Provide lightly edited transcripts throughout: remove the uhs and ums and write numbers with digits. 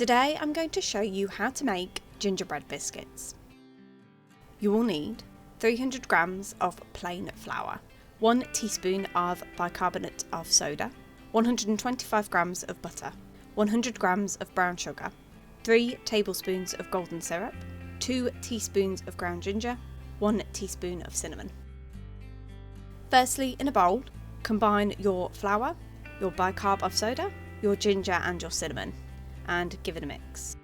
Today I'm going to show you how to make gingerbread biscuits. You will need 300 grams of plain flour, 1 teaspoon of bicarbonate of soda, 125 grams of butter, 100 grams of brown sugar, 3 tablespoons of golden syrup, 2 teaspoons of ground ginger, 1 teaspoon of cinnamon. Firstly, in a bowl, combine your flour, your bicarb of soda, your ginger and your cinnamon, and give it a mix.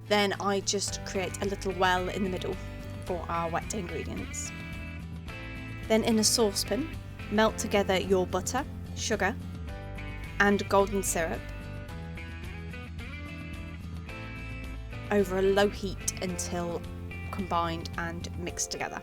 Then I just create a little well in the middle for our wet ingredients. Then in a saucepan, melt together your butter, sugar, and golden syrup over a low heat until combined and mixed together.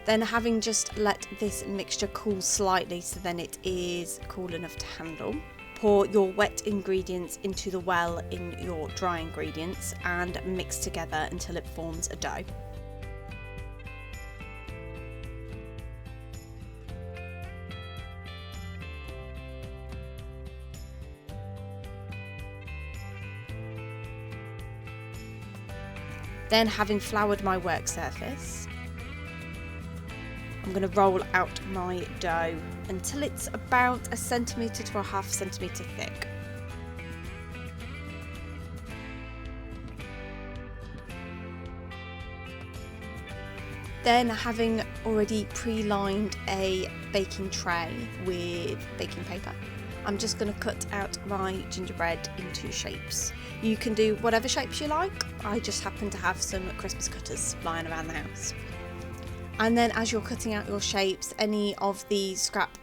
Then, having just let this mixture cool slightly so then it is cool enough to handle, pour your wet ingredients into the well in your dry ingredients and mix together until it forms a dough. Then, having floured my work surface, I'm going to roll out my dough until it's about 1 centimetre to 1/2 centimetre thick. Then, having already pre-lined a baking tray with baking paper, I'm just going to cut out my gingerbread into shapes. You can do whatever shapes you like. I just happen to have some Christmas cutters lying around the house. And then as you're cutting out your shapes, any of the scrap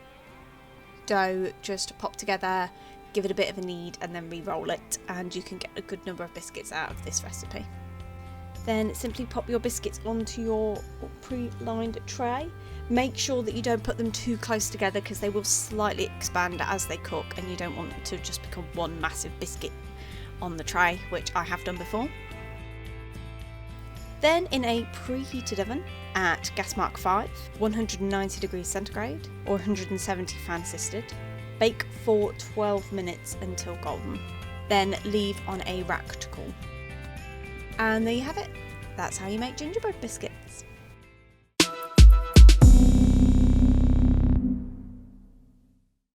dough just pop together, give it a bit of a knead and then re-roll it, and you can get a good number of biscuits out of this recipe. Then simply pop your biscuits onto your pre-lined tray. Make sure that you don't put them too close together because they will slightly expand as they cook and you don't want them to just become one massive biscuit on the tray, which I have done before. Then in a preheated oven at gas mark 5, 190 degrees centigrade or 170 fan assisted, bake for 12 minutes until golden. Then leave on a rack to cool. And there you have it. That's how you make gingerbread biscuits.